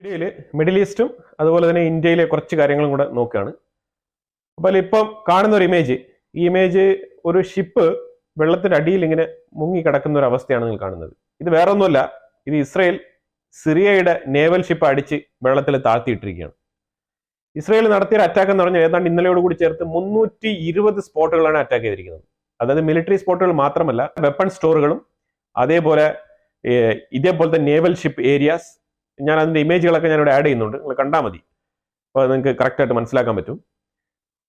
ഇന്ത്യയിൽ മിഡിൽ ഈസ്റ്റും അതുപോലെ തന്നെ ഇന്ത്യയിലെ കുറച്ച് കാര്യങ്ങളും കൂടെ നോക്കുകയാണ്. അപ്പോൾ ഇപ്പം കാണുന്ന ഒരു ഇമേജ്, ഈ ഇമേജ് ഒരു ഷിപ്പ് വെള്ളത്തിന്റെ അടിയിൽ ഇങ്ങനെ മുങ്ങി കിടക്കുന്ന ഒരു അവസ്ഥയാണ് നിങ്ങൾ കാണുന്നത്. ഇത് വേറെ ഒന്നുമല്ല, ഇത് ഇസ്രയേൽ സിറിയയുടെ നേവൽ ഷിപ്പ് അടിച്ച് വെള്ളത്തിൽ താഴ്ത്തിയിട്ടിരിക്കുകയാണ്. ഇസ്രയേൽ നടത്തിയ അറ്റാക്ക് എന്ന് പറഞ്ഞാൽ ഏതാണ്ട് ഇന്നലെയോട് കൂടി ചേർത്ത് 320 സ്പോട്ടുകളാണ് അറ്റാക്ക് ചെയ്തിരിക്കുന്നത്. അതായത് മിലിറ്ററി സ്പോട്ടുകൾ മാത്രമല്ല, വെപ്പൺ സ്റ്റോറുകളും അതേപോലെ ഇതേപോലത്തെ നേവൽ ഷിപ്പ് ഏരിയാസ്. ഞാൻ അതിന്റെ ഇമേജുകളൊക്കെ ഞാനിവിടെ ആഡ് ചെയ്യുന്നുണ്ട്, നിങ്ങൾ കണ്ടാൽ മതി, അപ്പോൾ നിങ്ങൾക്ക് കറക്റ്റായിട്ട് മനസ്സിലാക്കാൻ പറ്റും.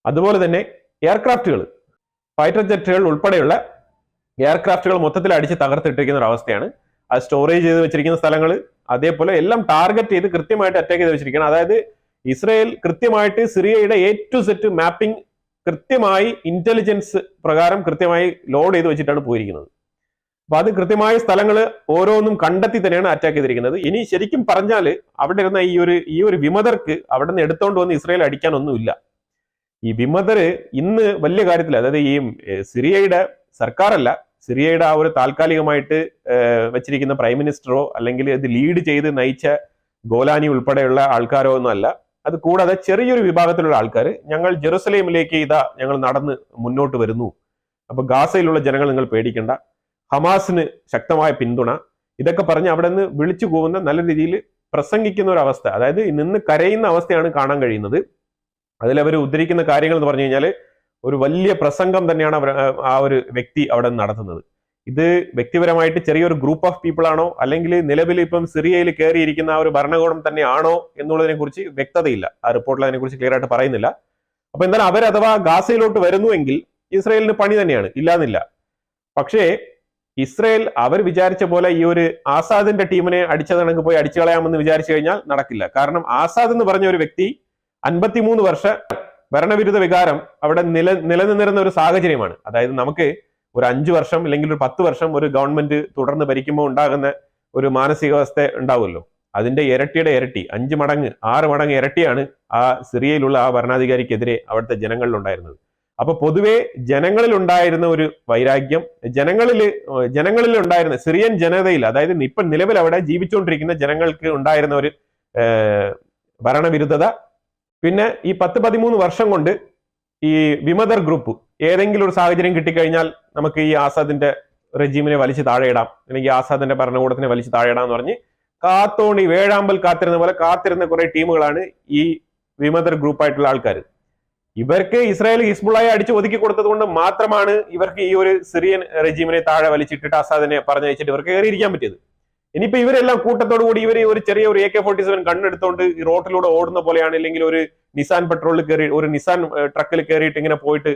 അതുപോലെ തന്നെ എയർക്രാഫ്റ്റുകൾ, ഫൈറ്റർ ജെറ്റുകൾ ഉൾപ്പെടെയുള്ള എയർക്രാഫ്റ്റുകൾ മൊത്തത്തിൽ അടിച്ച് തകർത്തിട്ടിരിക്കുന്ന ഒരു അവസ്ഥയാണ്. അത് സ്റ്റോറേജ് ചെയ്ത് വെച്ചിരിക്കുന്ന സ്ഥലങ്ങൾ അതേപോലെ എല്ലാം ടാർഗറ്റ് ചെയ്ത് കൃത്യമായിട്ട് അറ്റാക്ക് ചെയ്ത് വെച്ചിരിക്കുകയാണ്. അതായത് ഇസ്രയേൽ കൃത്യമായിട്ട് സിറിയയുടെ A to Z മാപ്പിംഗ് കൃത്യമായി ഇന്റലിജൻസ് പ്രകാരം കൃത്യമായി ലോഡ് ചെയ്ത് വെച്ചിട്ടാണ് പോയിരിക്കുന്നത്. അപ്പൊ അത് കൃത്യമായ സ്ഥലങ്ങൾ ഓരോന്നും കണ്ടെത്തി തന്നെയാണ് അറ്റാക്ക് ചെയ്തിരിക്കുന്നത്. ഇനി ശരിക്കും പറഞ്ഞാൽ അവിടെ ഇരുന്ന ഈ ഒരു വിമതർക്ക് അവിടെ നിന്ന് എടുത്തോണ്ട് വന്ന് ഇസ്രയേൽ അടിക്കാനൊന്നുമില്ല. ഈ വിമതർ ഇന്ന് വലിയ കാര്യത്തിൽ, അതായത് ഈ സിറിയയുടെ സർക്കാരല്ല, സിറിയയുടെ ആ ഒരു താൽക്കാലികമായിട്ട് വെച്ചിരിക്കുന്ന പ്രൈം മിനിസ്റ്ററോ അല്ലെങ്കിൽ ഇത് ലീഡ് ചെയ്ത് നയിച്ച ഗോലാനി ഉൾപ്പെടെയുള്ള ആൾക്കാരോ ഒന്നും അല്ല. അത് കൂടാതെ ചെറിയൊരു വിഭാഗത്തിലുള്ള ആൾക്കാർ ഞങ്ങൾ ജെറുസലേമിലേക്ക് ഞങ്ങൾ നടന്ന് മുന്നോട്ട് വരുന്നു, അപ്പൊ ഗാസയിലുള്ള ജനങ്ങൾ നിങ്ങൾ പേടിക്കണ്ട, ഹമാസിന് ശക്തമായ പിന്തുണ, ഇതൊക്കെ പറഞ്ഞ് അവിടെ നിന്ന് വിളിച്ചു പോകുന്ന നല്ല രീതിയിൽ പ്രസംഗിക്കുന്ന ഒരു അവസ്ഥ, അതായത് നിന്ന് കരയുന്ന അവസ്ഥയാണ് കാണാൻ കഴിയുന്നത്. അതിലവർ ഉദ്ധരിക്കുന്ന കാര്യങ്ങൾ എന്ന് പറഞ്ഞു കഴിഞ്ഞാൽ ഒരു വലിയ പ്രസംഗം തന്നെയാണ് ആ ഒരു വ്യക്തി അവിടെ നടത്തുന്നത്. ഇത് വ്യക്തിപരമായിട്ട് ചെറിയൊരു ഗ്രൂപ്പ് ഓഫ് പീപ്പിൾ ആണോ അല്ലെങ്കിൽ നിലവിൽ ഇപ്പം സിറിയയിൽ കയറിയിരിക്കുന്ന ആ ഒരു ഭരണകൂടം തന്നെ ആണോ എന്നുള്ളതിനെ കുറിച്ച് വ്യക്തതയില്ല. ആ റിപ്പോർട്ടിൽ അതിനെ കുറിച്ച് ക്ലിയർ ആയിട്ട് പറയുന്നില്ല. അപ്പൊ എന്തായാലും അവർ അഥവാ ഗാസയിലോട്ട് വരുന്നുവെങ്കിൽ ഇസ്രയേലിന് പണി തന്നെയാണ്, ഇല്ലാന്നില്ല. പക്ഷേ ഇസ്രയേൽ അവർ വിചാരിച്ച പോലെ ഈ ഒരു ആസാദിന്റെ ടീമിനെ അടിച്ചതണക്ക് പോയി അടിച്ചു കളയാമെന്ന് വിചാരിച്ചു കഴിഞ്ഞാൽ നടക്കില്ല. കാരണം ആസാദ് എന്ന് പറഞ്ഞ ഒരു വ്യക്തി 53 വർഷ ഭരണവിരുദ്ധ വികാരം അവിടെ നിലനിന്നിരുന്ന ഒരു സാഹചര്യമാണ്. അതായത് നമുക്ക് ഒരു 5 വർഷം അല്ലെങ്കിൽ ഒരു 10 വർഷം ഒരു ഗവൺമെന്റ് തുടർന്ന് ഭരിക്കുമ്പോൾ ഉണ്ടാകുന്ന ഒരു മാനസികാവസ്ഥ ഉണ്ടാവുമല്ലോ, അതിന്റെ ഇരട്ടിയുടെ ഇരട്ടി, 5 മടങ്ങ് 6 മടങ്ങ് ഇരട്ടിയാണ് ആ സിറിയയിലുള്ള ആ ഭരണാധികാരിക്കെതിരെ അവിടുത്തെ ജനങ്ങളിൽ ഉണ്ടായിരുന്നത്. അപ്പൊ പൊതുവെ ജനങ്ങളിൽ ഉണ്ടായിരുന്ന ഒരു വൈരാഗ്യം, ജനങ്ങളിൽ ഉണ്ടായിരുന്ന സിറിയൻ ജനതയിൽ, അതായത് ഇപ്പൊ നിലവിൽ അവിടെ ജീവിച്ചുകൊണ്ടിരിക്കുന്ന ജനങ്ങൾക്ക് ഉണ്ടായിരുന്ന ഒരു ഭരണവിരുദ്ധത, പിന്നെ ഈ 10-13 വർഷം കൊണ്ട് ഈ വിമതർ ഗ്രൂപ്പ് ഏതെങ്കിലും ഒരു സാഹചര്യം കിട്ടിക്കഴിഞ്ഞാൽ നമുക്ക് ഈ ആസാദിന്റെ റെജീമിനെ വലിച്ചു താഴെയിടാം, അല്ലെങ്കിൽ ആസാദിന്റെ ഭരണകൂടത്തിനെ വലിച്ചു താഴെയിടാം എന്ന് പറഞ്ഞ് കാത്തോണി വേഴാമ്പൽ കാത്തിരുന്ന പോലെ കാത്തിരുന്ന കുറെ ടീമുകളാണ് ഈ വിമതർ ഗ്രൂപ്പായിട്ടുള്ള ആൾക്കാർ. ഇവർക്ക് ഇസ്രായേൽ ഹിസ്ബുള്ളയെ അടിച്ച് ഒതുക്കി കൊടുത്തത് കൊണ്ട് മാത്രമാണ് ഇവർക്ക് ഈ ഒരു സിറിയൻ റെജീമിനെ താഴെ വലിച്ചിട്ടിട്ട് ആസാദിനെ പറഞ്ഞയച്ചിട്ട് ഇവർക്ക് കയറിയിരിക്കാൻ പറ്റിയത്. ഇനിയിപ്പോ ഇവരെല്ലാം കൂട്ടത്തോടു കൂടി ഇവർ ഒരു ചെറിയ ഒരു AK-47 കണ്ണെടുത്തോണ്ട് ഈ റോട്ടിലൂടെ ഓടുന്ന പോലെയാണ്, അല്ലെങ്കിൽ ഒരു നിസാൻ പെട്രോളിൽ കയറി ഒരു നിസാൻ ട്രക്കിൽ കയറിയിട്ട് ഇങ്ങനെ പോയിട്ട്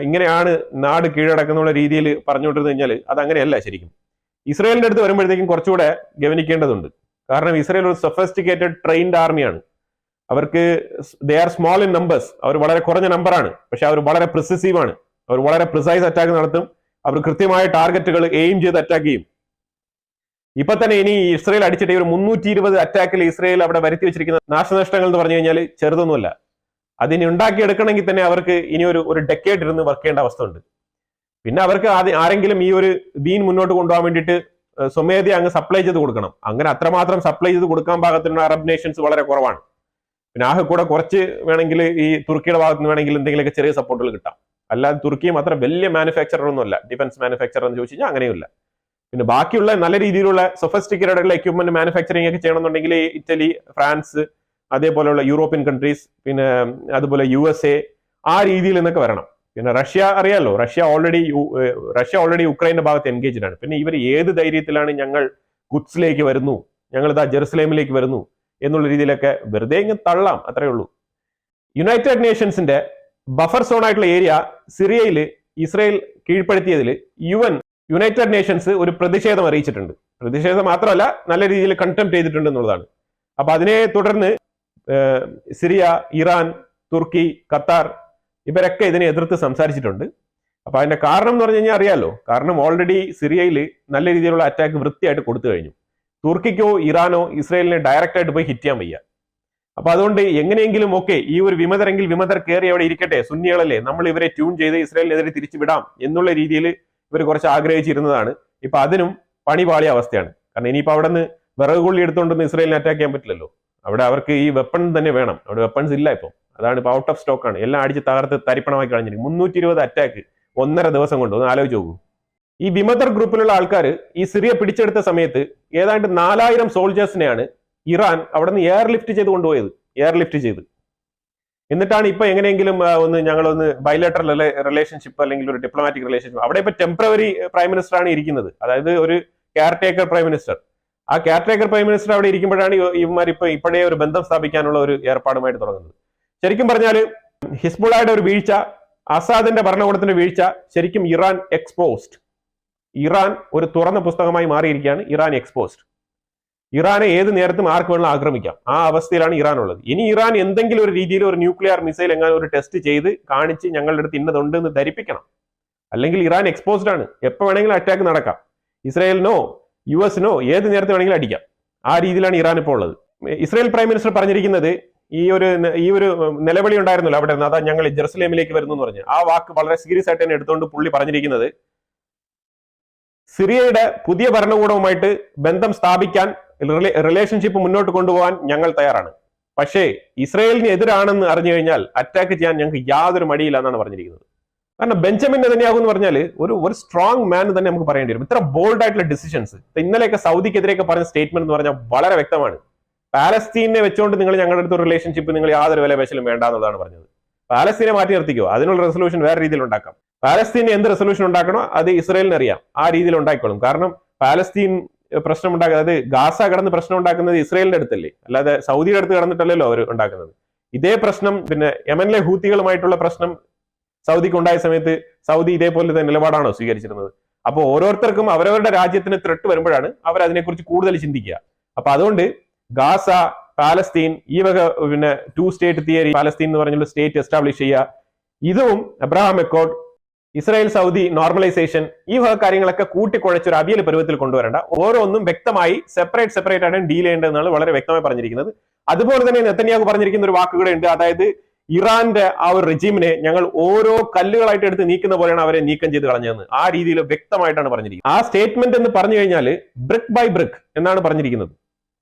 ഇങ്ങനെയാണ് നാട് കീഴടക്കുന്ന രീതിയിൽ പറഞ്ഞുകൊണ്ടിരുന്നു കഴിഞ്ഞാൽ അത് അങ്ങനെയല്ല. ശരിക്കും ഇസ്രായേലിന്റെ അടുത്ത് വരുമ്പോഴത്തേക്കും കുറച്ചുകൂടെ ഗവനിക്കേണ്ടതുണ്ട്. കാരണം ഇസ്രായേൽ ഒരു സൊഫിസ്റ്റിക്കേറ്റഡ് ട്രെയിൻഡ് ആർമിയാണ്. അവർക്ക് they are small in numbers, അവർ വളരെ കുറഞ്ഞ നമ്പറാണ്, പക്ഷെ അവർ വളരെ പ്രിസിസീവ് ആണ്. അവർ വളരെ പ്രിസൈസ് അറ്റാക്ക് നടത്തും. അവർ കൃത്യമായ ടാർഗറ്റുകൾ എയിം ചെയ്ത് അറ്റാക്ക് ചെയ്യും. ഇപ്പൊ തന്നെ ഇനി ഇസ്രയേൽ അടിച്ചിട്ട് ഒരു 320 അറ്റാക്കിൽ ഇസ്രയേൽ അവിടെ വരുത്തി വെച്ചിരിക്കുന്ന നാശനഷ്ടങ്ങൾ എന്ന് പറഞ്ഞു കഴിഞ്ഞാൽ ചെറുതൊന്നുമല്ല. അതിനി ഉണ്ടാക്കിയെടുക്കണമെങ്കിൽ തന്നെ അവർക്ക് ഇനി ഒരു ഡെക്കേഡ് ഇരുന്ന് വർക്ക് ചെയ്യേണ്ട അവസ്ഥ ഉണ്ട്. പിന്നെ അവർക്ക് ആരെങ്കിലും ഈ ഒരു ദീൻ മുന്നോട്ട് കൊണ്ടുപോകാൻ വേണ്ടിയിട്ട് സ്വമേധ അങ്ങ് സപ്ലൈ ചെയ്ത് കൊടുക്കണം. അങ്ങനെ അത്രമാത്രം സപ്ലൈ ചെയ്ത് കൊടുക്കാൻ പാകത്തിനുള്ള അറബ് നേഷൻസ് വളരെ കുറവാണ്. പിന്നെ ആകെ കൂടെ കുറച്ച് വേണമെങ്കിൽ ഈ തുർക്കിയുടെ ഭാഗത്ത് നിന്ന് വേണമെങ്കിൽ എന്തെങ്കിലുമൊക്കെ ചെറിയ സപ്പോർട്ടുകൾ കിട്ടാം. അല്ലാതെ തുർക്കിയും അത്ര വലിയ മാനുഫാക്ചറർ ഒന്നുമല്ല, ഡിഫൻസ് മാനുഫാക്ചർ എന്ന് ചോദിച്ചു കഴിഞ്ഞാൽ അങ്ങനെയുമില്ല. പിന്നെ ബാക്കിയുള്ള നല്ല രീതിയിലുള്ള സൊഫിസ്റ്റിക്കേറ്റഡ് എക്യുപ്മെന്റ് മാനുഫാക്ചറിംഗ് ഒക്കെ ചെയ്യണമെന്നുണ്ടെങ്കിൽ ഇറ്റലി, ഫ്രാൻസ്, അതേപോലെയുള്ള യൂറോപ്യൻ കൺട്രീസ്, പിന്നെ അതുപോലെ USA, ആ രീതിയിൽ നിന്നൊക്കെ വരണം. പിന്നെ റഷ്യ അറിയാലോ, റഷ്യ ഓൾറെഡി യുക്രൈന്റെ ഭാഗത്ത് എൻഗേജ്ഡ് ആണ്. പിന്നെ ഇവർ ഏത് ധൈര്യത്തിലാണ് ഞങ്ങൾ ഖുദ്സിലേക്ക് വരുന്നു, ഞങ്ങൾ ഇതാ ജെറുസലേമിലേക്ക് വരുന്നു എന്നുള്ള രീതിയിലൊക്കെ വെറുതെ ഇങ്ങനെ തള്ളാം, അത്രേ ഉള്ളൂ. യുണൈറ്റഡ് നേഷൻസിന്റെ ബഫർ സോൺ ആയിട്ടുള്ള ഏരിയ സിറിയയിൽ ഇസ്രയേൽ കീഴ്പ്പെടുത്തിയതിൽ യുണൈറ്റഡ് നേഷൻസ് ഒരു പ്രതിഷേധം അറിയിച്ചിട്ടുണ്ട്. പ്രതിഷേധം മാത്രമല്ല, നല്ല രീതിയിൽ കണ്ടംപ്റ്റ് ചെയ്തിട്ടുണ്ട് എന്നുള്ളതാണ്. അപ്പൊ അതിനെ തുടർന്ന് സിറിയ, ഇറാൻ, തുർക്കി, ഖത്താർ ഇവരൊക്കെ ഇതിനെ എതിർത്ത് സംസാരിച്ചിട്ടുണ്ട്. അപ്പൊ അതിന്റെ കാരണം എന്ന് പറഞ്ഞു കഴിഞ്ഞാൽ അറിയാലോ, കാരണം ഓൾറെഡി സിറിയയിൽ നല്ല രീതിയിലുള്ള അറ്റാക്ക് വൃത്തിയായിട്ട് കൊടുത്തു കഴിഞ്ഞു. തുർക്കിക്കോ ഇറാനോ ഇസ്രയേലിനെ ഡയറക്റ്റ് ആയിട്ട് പോയി ഹിറ്റ് ചെയ്യാൻ വയ്യ. അപ്പൊ അതുകൊണ്ട് എങ്ങനെയെങ്കിലും ഈ ഒരു വിമതർ കയറി അവിടെ ഇരിക്കട്ടെ, സുന്നികളല്ലേ, നമ്മൾ ഇവരെ ട്യൂൺ ചെയ്ത് ഇസ്രയേലിനെതിരെ തിരിച്ചു വിടാം എന്നുള്ള രീതിയിൽ ഇവർ കുറച്ച് ആഗ്രഹിച്ചിരുന്നതാണ്. ഇപ്പൊ അതിനും പണി പാളിയ അവസ്ഥയാണ്. കാരണം ഇനിയിപ്പോ അവിടെ നിന്ന് വിറക് കൊള്ളി എടുത്തുകൊണ്ടൊന്നും ഇസ്രയേലിനെ അറ്റാക്ക് ചെയ്യാൻ പറ്റില്ലല്ലോ. അവിടെ അവർക്ക് ഈ വെപ്പൺ തന്നെ വേണം. അവിടെ വെപ്പൺസ് ഇല്ല ഇപ്പം. അതാണ് ഇപ്പൊ ഔട്ട് ഓഫ് സ്റ്റോക്ക് ആണ്. എല്ലാം അടിച്ച് തകർത്ത് തരിപ്പണമായി കളഞ്ഞിരിക്കും. 320 അറ്റാക്ക് 1.5 ദിവസം കൊണ്ട്. ഒന്ന് ആലോചിച്ച് നോക്കൂ. ഈ വിമതർ ഗ്രൂപ്പിലുള്ള ആൾക്കാർ ഈ സിറിയ പിടിച്ചെടുത്ത സമയത്ത് ഏതാണ്ട് 4000 സോൾജേഴ്സിനെയാണ് ഇറാൻ അവിടെ നിന്ന് എയർലിഫ്റ്റ് ചെയ്ത് കൊണ്ടുപോയത്. എയർലിഫ്റ്റ് ചെയ്ത് എന്നിട്ടാണ് ഇപ്പൊ എങ്ങനെയെങ്കിലും ഞങ്ങളൊന്ന് ബൈലേറ്ററൽ റിലേഷൻഷിപ്പ് അല്ലെങ്കിൽ ഒരു ഡിപ്ലോമാറ്റിക് റിലേഷൻഷിപ്പ്. അവിടെ ഇപ്പൊ ടെമ്പററി പ്രൈം മിനിസ്റ്റർ ആണ് ഇരിക്കുന്നത്. അതായത് ഒരു കെയർടേക്കർ പ്രൈം മിനിസ്റ്റർ. ആ കെയർടേക്കർ പ്രൈം മിനിസ്റ്റർ അവിടെ ഇരിക്കുമ്പോഴാണ് ഇവന്മാർ ഇപ്പോഴേ ഒരു ബന്ധം സ്ഥാപിക്കാനുള്ള ഒരു ഏർപ്പാടുമായിട്ട് തുടങ്ങുന്നത്. ശരിക്കും പറഞ്ഞാൽ ഹിസ്ബുള്ളയുടെ ഒരു വീഴ്ച, അസാദിന്റെ ഭരണകൂടത്തിന്റെ വീഴ്ച ശരിക്കും ഇറാൻ എക്സ്പോസ്ഡ്. ഇറാൻ ഒരു തുറന്ന പുസ്തകമായി മാറിയിരിക്കുകയാണ്. Iran exposed. ഇറാനെ ഏത് നേരത്തും ആർക്ക് വേണമെങ്കിലും ആക്രമിക്കാം. ആ അവസ്ഥയിലാണ് ഇറാൻ ഉള്ളത്. ഇനി ഇറാൻ എന്തെങ്കിലും ഒരു രീതിയിൽ ഒരു ന്യൂക്ലിയർ മിസൈൽ എങ്ങാനും ഒരു ടെസ്റ്റ് ചെയ്ത് കാണിച്ച് ഞങ്ങളുടെ അടുത്ത് ഇന്നതുണ്ട് എന്ന് ധരിപ്പിക്കണം. അല്ലെങ്കിൽ ഇറാൻ എക്സ്പോസ്ഡ് ആണ്. എപ്പോൾ വേണമെങ്കിലും അറ്റാക്ക് നടക്കാം. ഇസ്രായേലിനോ US-നോ ഏത് നേരത്തെ വേണമെങ്കിലും അടിക്കാം. ആ രീതിയിലാണ് ഇറാൻ ഇപ്പോൾ ഉള്ളത്. ഇസ്രായേൽ പ്രൈം മിനിസ്റ്റർ പറഞ്ഞിരിക്കുന്നത് ഈ ഒരു നിലവിളി ഉണ്ടായിരുന്നല്ലോ അവിടെ നിന്ന്, അതാ ഞങ്ങൾ ജെറുസലേമിലേക്ക് വരുന്നു എന്ന് പറഞ്ഞ് ആ വാക്ക് വളരെ സീരിയസ് ആയിട്ട് തന്നെ എടുത്തുകൊണ്ട് പുള്ളി പറഞ്ഞിരിക്കുന്നത് സിറിയയുടെ പുതിയ ഭരണകൂടവുമായിട്ട് ബന്ധം സ്ഥാപിക്കാൻ, റിലേഷൻഷിപ്പ് മുന്നോട്ട് കൊണ്ടുപോകാൻ ഞങ്ങൾ തയ്യാറാണ്. പക്ഷേ ഇസ്രായേലിന് എതിരാണെന്ന് അറിഞ്ഞു കഴിഞ്ഞാൽ അറ്റാക്ക് ചെയ്യാൻ ഞങ്ങൾക്ക് യാതൊരു മടിയില്ല എന്നാണ് പറഞ്ഞിരിക്കുന്നത്. കാരണം ബെഞ്ചമിൻ നെതന്യാഹു എന്ന് പറഞ്ഞാൽ ഒരു സ്ട്രോങ് മാൻ തന്നെ നമുക്ക് പറയേണ്ടി വരും. ഇത്ര ബോൾഡ് ആയിട്ടുള്ള ഡിസിഷൻസ്. ഇന്നലെയൊക്കെ സൗദിക്കെതിരെയൊക്കെ പറഞ്ഞ സ്റ്റേറ്റ്മെന്റ് എന്ന് പറഞ്ഞാൽ വളരെ വ്യക്തമാണ്. പാലസ്തീനെ വെച്ചുകൊണ്ട് നിങ്ങൾ ഞങ്ങളുടെ അടുത്ത് റിലേഷൻഷിപ്പ് നിങ്ങൾ യാതൊരു വില വെച്ചാലും വേണ്ട എന്നുള്ളതാണ് പറഞ്ഞത്. പാലസ്തീനെ മാറ്റി നിർത്തിക്കോ, അതിനുള്ള റെസൊല്യൂഷൻ വേറെ രീതിയിൽ ഉണ്ടാക്കാം. പാലസ്തീന് എന്ത് റെസൊല്യൂഷൻ ഉണ്ടാക്കണോ അത് ഇസ്രായേലിന് അറിയാം, ആ രീതിയിൽ ഉണ്ടായിക്കോളും. കാരണം പാലസ്തീൻ പ്രശ്നം ഉണ്ടാക്കുക, അതായത് ഗാസ കടന്ന് പ്രശ്നം ഉണ്ടാക്കുന്നത് ഇസ്രായേലിന്റെ അടുത്തല്ലേ, അല്ലാതെ സൗദിയുടെ അടുത്ത് കടന്നിട്ടല്ലല്ലോ അവർ ഉണ്ടാക്കുന്നത്. ഇതേ പ്രശ്നം പിന്നെ യമനിലെ ഹൂത്തികളുമായിട്ടുള്ള പ്രശ്നം സൗദിക്ക് ഉണ്ടായ സമയത്ത് സൗദി ഇതേപോലെ നിലപാടാണോ സ്വീകരിച്ചിരുന്നത്? അപ്പോൾ ഓരോരുത്തർക്കും അവരവരുടെ രാജ്യത്തിന് ത്രെട്ട് വരുമ്പോഴാണ് അവർ അതിനെക്കുറിച്ച് കൂടുതൽ ചിന്തിക്കുക. അപ്പൊ അതുകൊണ്ട് ഗാസ, പാലസ്തീൻ, ഈ വക പിന്നെ 2 സ്റ്റേറ്റ് തിയറി, പാലസ്തീൻ എന്ന് പറഞ്ഞുള്ള സ്റ്റേറ്റ് എസ്റ്റാബ്ലിഷ് ചെയ്യുക, ഇതും Abraham Accord, Israel Saudi normalisation, ഈ വക കാര്യങ്ങളൊക്കെ കൂട്ടിക്കുഴച്ച് ഒരു അവിയൽ പരുവത്തിൽ കൊണ്ടുവരേണ്ട. ഓരോന്നും വ്യക്തമായി സെപ്പറേറ്റ് ആണ് ഡീൽ ചെയ്യേണ്ടതെന്നാണ് വളരെ വ്യക്തമായി പറഞ്ഞിരിക്കുന്നത്. അതുപോലെ തന്നെ നെതന്യാഹു പറഞ്ഞിരിക്കുന്ന ഒരു വാക്കുകൂടെ ഉണ്ട്. അതായത് ഇറാന്റെ ആ ഒരു റെജീമിനെ ഞങ്ങൾ ഓരോ കല്ലുകളായിട്ട് എടുത്ത് നീക്കുന്ന പോലെയാണ് അവരെ നീക്കം ചെയ്ത് കളഞ്ഞതെന്ന് ആ രീതിയിൽ വ്യക്തമായിട്ടാണ് പറഞ്ഞിരിക്കുന്നത്. ആ സ്റ്റേറ്റ്മെന്റ് എന്ന് പറഞ്ഞു കഴിഞ്ഞാൽ ബ്രിക്ക് ബൈ ബ്രിക്ക് എന്നാണ് പറഞ്ഞിരിക്കുന്നത്.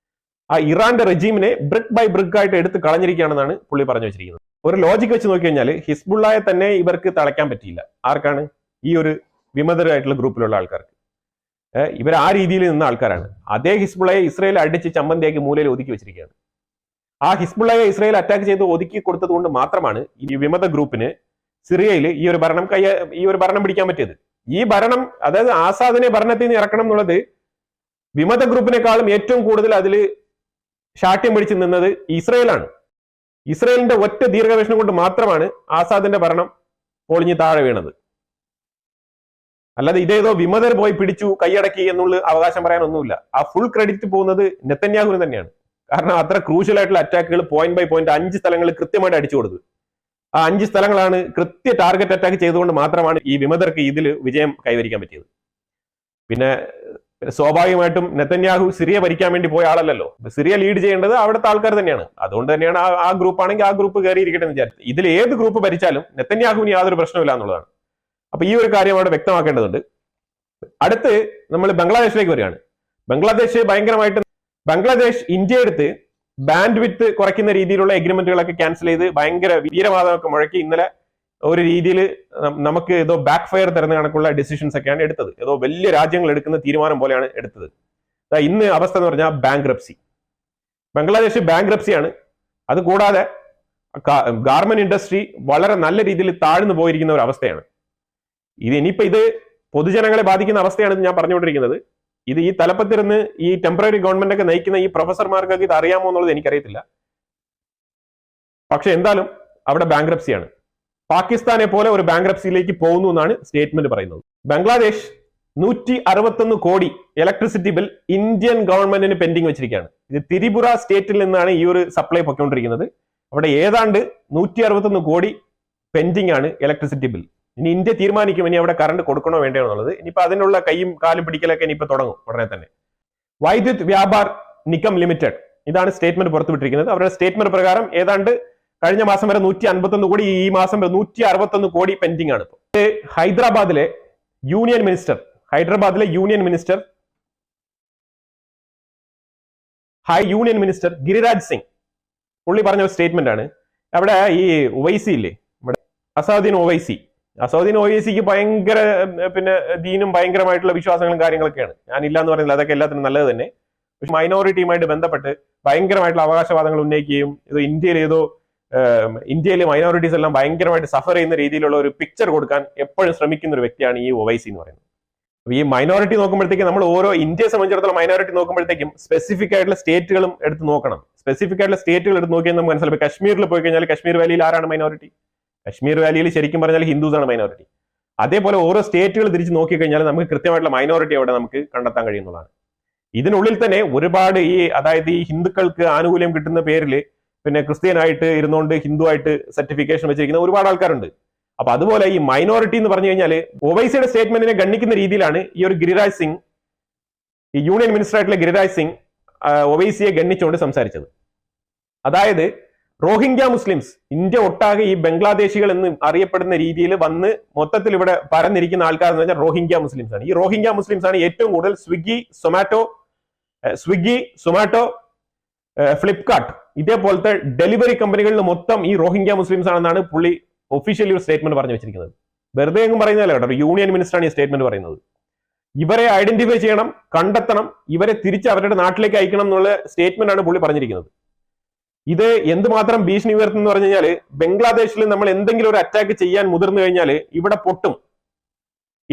ആ ഇറാന്റെ റെജീമിനെ ബ്രിക്ക് ബൈ ബ്രിക്ക് ആയിട്ട് എടുത്ത് കളഞ്ഞിരിക്കുകയാണെന്നാണ് പുള്ളി പറഞ്ഞു വെച്ചിരിക്കുന്നത്. ഒരു ലോജിക് വെച്ച് നോക്കി കഴിഞ്ഞാൽ ഹിസ്ബുള്ളയെ തന്നെ ഇവർക്ക് തളയ്ക്കാൻ പറ്റിയില്ല. ആർക്കാണ്? ഈ ഒരു വിമതരായിട്ടുള്ള ഗ്രൂപ്പിലുള്ള ആൾക്കാർക്ക്. ഇവർ ആ രീതിയിൽ നിന്ന ആൾക്കാരാണ്. അതേ ഹിസ്ബുള്ളയെ ഇസ്രായേൽ അടിച്ച് ചമ്മന്തിയാക്കി മൂലയിൽ ഒതുക്കി വെച്ചിരിക്കുകയാണ്. ആ ഹിസ്ബുള്ളയെ ഇസ്രായേൽ അറ്റാക്ക് ചെയ്ത് ഒതുക്കി കൊടുത്തത് കൊണ്ട് മാത്രമാണ് ഈ വിമത ഗ്രൂപ്പിന് സിറിയയിൽ ഈ ഒരു ഭരണം പിടിക്കാൻ പറ്റിയത്. ഈ ഭരണം, അതായത് ആസാദിനെ ഭരണത്തിൽ നിന്ന് ഇറക്കണം എന്നുള്ളത് വിമത ഗ്രൂപ്പിനെക്കാളും ഏറ്റവും കൂടുതൽ അതിൽ ശാഠ്യം പിടിച്ചു നിന്നത് ഇസ്രായേലാണ്. ഇസ്രായേലിന്റെ ഒറ്റ ദീർഘവീക്ഷണം കൊണ്ട് മാത്രമാണ് ആസാദിന്റെ ഭരണം പൊളിഞ്ഞ് താഴെ വീണത്. അല്ലാതെ ഇതേതോ വിമതർ പോയി പിടിച്ചു കൈയടക്കി എന്നുള്ള അവകാശം പറയാനൊന്നുമില്ല. ആ ഫുൾ ക്രെഡിറ്റ് പോകുന്നത് നെതന്യാഹുവിന് തന്നെയാണ്. കാരണം അത്ര ക്രൂഷ്യൽ ആയിട്ടുള്ള അറ്റാക്കുകൾ പോയിന്റ് ബൈ പോയിന്റ് 5 സ്ഥലങ്ങൾ കൃത്യമായിട്ട് അടിച്ചു കൊടുത്തു. ആ 5 സ്ഥലങ്ങളാണ് കൃത്യ ടാർഗറ്റ് അറ്റാക്ക് ചെയ്തുകൊണ്ട് മാത്രമാണ് ഈ വിമതർക്ക് ഇതിൽ വിജയം കൈവരിക്കാൻ പറ്റിയത്. പിന്നെ സ്വാഭാവികമായിട്ടും നെതന്യാഹു സിറിയ ഭരിക്കാൻ വേണ്ടി പോയ ആളല്ലല്ലോ. സിറിയ ലീഡ് ചെയ്യേണ്ടത് അവിടുത്തെ ആൾക്കാർ തന്നെയാണ്. അതുകൊണ്ട് തന്നെയാണ് ആ ഗ്രൂപ്പ് ആണെങ്കിൽ ആ ഗ്രൂപ്പ് കയറിയിരിക്കട്ടെ എന്ന് വിചാരിച്ചു. ഇതിൽ ഏത് ഗ്രൂപ്പ് ഭരിച്ചാലും നെതന്യാഹുവിന് യാതൊരു പ്രശ്നമില്ല എന്നുള്ളതാണ്. അപ്പൊ ഈ ഒരു കാര്യം അവിടെ വ്യക്തമാക്കേണ്ടതുണ്ട്. അടുത്ത് നമ്മൾ ബംഗ്ലാദേശിലേക്ക് വരികയാണ്. ബംഗ്ലാദേശ് ഇന്ത്യ എടുത്ത് ബാൻഡ് വിത്ത് കുറയ്ക്കുന്ന രീതിയിലുള്ള എഗ്രിമെന്റുകളൊക്കെ ക്യാൻസൽ ചെയ്ത് ഭയങ്കര വീരവാദമൊക്കെ മുഴക്കി ഇന്നലെ ഒരു രീതിയിൽ നമുക്ക് ഏതോ ബാക്ക് ഫയർ തരുന്ന കണക്കുള്ള ഡിസിഷൻസ് ഒക്കെയാണ് എടുത്തത്. ഏതോ വലിയ രാജ്യങ്ങൾ എടുക്കുന്ന തീരുമാനം പോലെയാണ് എടുത്തത്. ഇന്ന് അവസ്ഥ എന്ന് പറഞ്ഞാൽ ബാങ്ക്രപ്സി. ബംഗ്ലാദേശ് ബാങ്ക്രപ്സിയാണ്. അതുകൂടാതെ ഗാർമെന്റ് ഇൻഡസ്ട്രി വളരെ നല്ല രീതിയിൽ താഴ്ന്നു പോയിരിക്കുന്ന ഒരു അവസ്ഥയാണ്. ഇത് പൊതുജനങ്ങളെ ബാധിക്കുന്ന അവസ്ഥയാണ് ഞാൻ പറഞ്ഞുകൊണ്ടിരിക്കുന്നത്. ഇത് ഈ തലപ്പത്തിരുന്ന് ഈ ടെമ്പററി ഗവൺമെന്റ് ഒക്കെ നയിക്കുന്ന ഈ പ്രൊഫസർമാർക്കൊക്കെ ഇത് അറിയാമോ എന്നുള്ളത് എനിക്കറിയത്തില്ല. പക്ഷെ എന്തായാലും അവിടെ ബാങ്ക്രപ്സിയാണ്. പാകിസ്ഥാനെ പോലെ ഒരു ബാങ്ക്രപ്സിയിലേക്ക് പോകുന്നു എന്നാണ് സ്റ്റേറ്റ്മെന്റ് പറയുന്നത്. ബംഗ്ലാദേശ് 161 കോടി ഇലക്ട്രിസിറ്റി ബിൽ ഇന്ത്യൻ ഗവൺമെന്റിന് പെൻഡിങ് വെച്ചിരിക്കുകയാണ്. ഇത് ത്രിപുര സ്റ്റേറ്റിൽ നിന്നാണ് ഈ ഒരു സപ്ലൈ പൊയ്ക്കൊണ്ടിരിക്കുന്നത്. അവിടെ ഏതാണ്ട് 161 കോടി പെൻഡിങ് ആണ് ഇലക്ട്രിസിറ്റി ബിൽ. ഇനി ഇന്ത്യ തീരുമാനിക്കും ഇനി അവിടെ കറണ്ട് കൊടുക്കണോ വേണ്ടോ എന്നുള്ളത്. ഇനിയിപ്പോ അതിനുള്ള കൈയും കാലും പിടിക്കലൊക്കെ ഇനിയിപ്പോ തുടങ്ങും ഉടനെ തന്നെ. വൈദ്യുത് വ്യാപാർ നിഗം ലിമിറ്റഡ് ഇതാണ് സ്റ്റേറ്റ്മെന്റ് പുറത്തുവിട്ടിരിക്കുന്നത്. അവരുടെ സ്റ്റേറ്റ്മെന്റ് പ്രകാരം ഏതാണ്ട് കഴിഞ്ഞ മാസം വരെ 151 കോടി, ഈ മാസം 161 കോടി പെൻഡിങ് ആണ്. ഹൈദരാബാദിലെ യൂണിയൻ മിനിസ്റ്റർ ഗിരിരാജ് സിംഗ് പുള്ളി പറഞ്ഞ ഒരു സ്റ്റേറ്റ്മെന്റ് ആണ്. അവിടെ ഈ ഒവൈസി ഇല്ലേ, നമ്മുടെ അസൗദ്ദീൻ ഒവൈസിക്ക് ഭയങ്കര പിന്നെ ദീനും ഭയങ്കരമായിട്ടുള്ള വിശ്വാസങ്ങളും കാര്യങ്ങളൊക്കെയാണ്. ഞാൻ ഇല്ലാന്ന് പറയുന്നില്ല, അതൊക്കെ എല്ലാത്തിനും നല്ലത് തന്നെ. പക്ഷെ മൈനോറിറ്റിയുമായിട്ട് ബന്ധപ്പെട്ട് ഭയങ്കരമായിട്ടുള്ള അവകാശവാദങ്ങൾ ഉന്നയിക്കുകയും ഇന്ത്യയിലെ മൈനോറിറ്റീസ് എല്ലാം ഭയങ്കരമായിട്ട് സഫർ ചെയ്യുന്ന രീതിയിലുള്ള ഒരു പിക്ചർ കൊടുക്കാൻ എപ്പോഴും ശ്രമിക്കുന്ന ഒരു വ്യക്തിയാണ് ഈ ഒവൈസി എന്ന് പറയുന്നത്. ഈ മൈനോറിറ്റി നോക്കുമ്പോഴത്തേക്കും നമ്മൾ ഓരോ ഇന്ത്യയെ സംബന്ധിച്ചിടത്തോളം മൈനോറിറ്റി നോക്കുമ്പോഴത്തേക്കും സ്പെസിഫിക് ആയിട്ടുള്ള സ്റ്റേറ്റുകളും എടുത്ത് നോക്കണം. സ്പെസിഫിക് ആയിട്ടുള്ള സ്റ്റേറ്റുകൾ എടുത്ത് നോക്കിയാൽ നമുക്ക് മനസ്സിലാവും. കശ്മീരിൽ പോയി കഴിഞ്ഞാൽ കശ്മീർ വാലിയിൽ ആരാണ് മൈനോറിറ്റി? കശ്മീർ വാലിയിൽ ശരിക്കും പറഞ്ഞാൽ ഹിന്ദുസ് ആണ് മൈനോറിറ്റി. അതേപോലെ ഓരോ സ്റ്റേറ്റുകൾ തിരിച്ച് നോക്കിക്കഴിഞ്ഞാൽ നമുക്ക് കൃത്യമായിട്ടുള്ള മൈനോറിറ്റി അവിടെ നമുക്ക് കണ്ടെത്താൻ കഴിയുന്നതാണ്. ഇതിനുള്ളിൽ തന്നെ ഒരുപാട് അതായത് ഈ ഹിന്ദുക്കൾക്ക് ആനുകൂല്യം കിട്ടുന്ന പേരിൽ പിന്നെ ക്രിസ്ത്യനായിട്ട് ഇരുന്നുകൊണ്ട് ഹിന്ദു ആയിട്ട് സർട്ടിഫിക്കേഷൻ വെച്ചിരിക്കുന്ന ഒരുപാട് ആൾക്കാരുണ്ട്. അപ്പൊ അതുപോലെ ഈ മൈനോറിറ്റി എന്ന് പറഞ്ഞു കഴിഞ്ഞാൽ ഒവൈസിയുടെ സ്റ്റേറ്റ്മെന്റിനെ ഗണ്ണിക്കുന്ന രീതിയിലാണ് ഈ ഒരു ഗിരിരാജ് സിംഗ്, ഈ യൂണിയൻ മിനിസ്റ്റർ ആയിട്ടുള്ള ഗിരിരാജ് സിംഗ് ഒവൈസിയെ ഗണ്ണിച്ചുകൊണ്ട് സംസാരിച്ചത്. അതായത് റോഹിംഗ്യ മുസ്ലിംസ് ഇന്ത്യ ഒട്ടാകെ ഈ ബംഗ്ലാദേശികൾ എന്ന് അറിയപ്പെടുന്ന രീതിയിൽ വന്ന് മൊത്തത്തിൽ ഇവിടെ പരന്നിരിക്കുന്ന ആൾക്കാർ എന്ന് വെച്ചാൽ റോഹിംഗ്യ മുസ്ലിംസ് ആണ്. ഈ റോഹിംഗ്യ മുസ്ലിംസ് ആണ് ഏറ്റവും കൂടുതൽ സ്വിഗ്ഗി, സൊമാറ്റോ, ഫ്ലിപ്കാർട്ട് ഇതേപോലത്തെ ഡെലിവറി കമ്പനികളിൽ മൊത്തം ഈ റോഹിംഗ്യ മുസ്ലിംസ് ആണെന്നാണ് പുള്ളി ഒഫീഷ്യലി ഒരു സ്റ്റേറ്റ്മെന്റ് പറഞ്ഞു വെച്ചിരിക്കുന്നത്. വെറുതെ എങ്ങും പറയുന്നതല്ല കേട്ടോ, യൂണിയൻ മിനിസ്റ്ററാണ് ഈ സ്റ്റേറ്റ്മെന്റ് പറയുന്നത്. ഇവരെ ഐഡന്റിഫൈ ചെയ്യണം, കണ്ടെത്തണം, ഇവരെ തിരിച്ച് അവരുടെ നാട്ടിലേക്ക് അയക്കണം എന്നുള്ള സ്റ്റേറ്റ്മെന്റ് ആണ് പുള്ളി പറഞ്ഞിരിക്കുന്നത്. ഇത് എന്തുമാത്രം ഭീഷണി ഉയർത്തുന്നു പറഞ്ഞു കഴിഞ്ഞാൽ ബംഗ്ലാദേശിൽ നമ്മൾ എന്തെങ്കിലും ഒരു അറ്റാക്ക് ചെയ്യാൻ മുതിർന്നു കഴിഞ്ഞാൽ ഇവിടെ പൊട്ടും,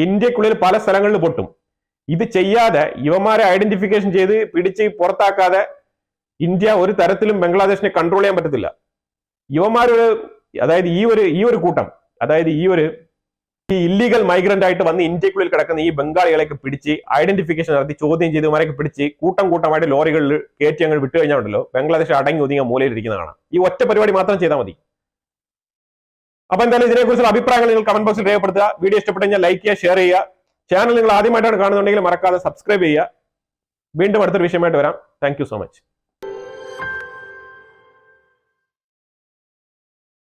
ഇന്ത്യക്കുള്ളിൽ പല സ്ഥലങ്ങളിൽ പൊട്ടും. ഇത് ചെയ്യാതെ ഇവന്മാരെ ഐഡന്റിഫിക്കേഷൻ ചെയ്ത് പിടിച്ച് പുറത്താക്കാതെ ഇന്ത്യ ഒരു തരത്തിലും ബംഗ്ലാദേശിനെ കൺട്രോൾ ചെയ്യാൻ പറ്റത്തില്ല. ഇവന്മാരൊരു അതായത് ഈ ഒരു കൂട്ടം, അതായത് ഈ ഇല്ലീഗൽ മൈഗ്രന്റ് ആയിട്ട് വന്ന് ഇന്ത്യക്കുള്ളിൽ കിടക്കുന്ന ഈ ബംഗാളികളെയൊക്കെ പിടിച്ച് ഐഡന്റിഫിക്കേഷൻ നടത്തി ചോദ്യം ചെയ്ത് ഇവരൊക്കെ പിടിച്ച് കൂട്ടമായിട്ട് ലോറികളിൽ കയറ്റി അങ്ങ് വിട്ടു കഴിഞ്ഞാൽ ബംഗ്ലാദേശ് അടങ്ങി ഒതുങ്ങിയ മൂലയിൽ ഇരിക്കുന്നതാണ്. ഈ ഒറ്റ പരിപാടി മാത്രം ചെയ്താൽ മതി. അപ്പൊ എന്തായാലും ഇതിനെക്കുറിച്ചുള്ള അഭിപ്രായങ്ങൾ നിങ്ങൾ കമന്റ് ബോക്സിൽ രേഖപ്പെടുത്തുക. വീഡിയോ ഇഷ്ടപ്പെട്ടു കഴിഞ്ഞാൽ ലൈക്ക് ചെയ്യുക, ഷെയർ ചെയ്യുക. ചാനൽ നിങ്ങൾ ആദ്യമായിട്ടാണ് കാണുന്നുണ്ടെങ്കിൽ മറക്കാതെ സബ്സ്ക്രൈബ് ചെയ്യുക. വീണ്ടും അടുത്തൊരു വിഷയമായിട്ട് വരാം. Thank you so much.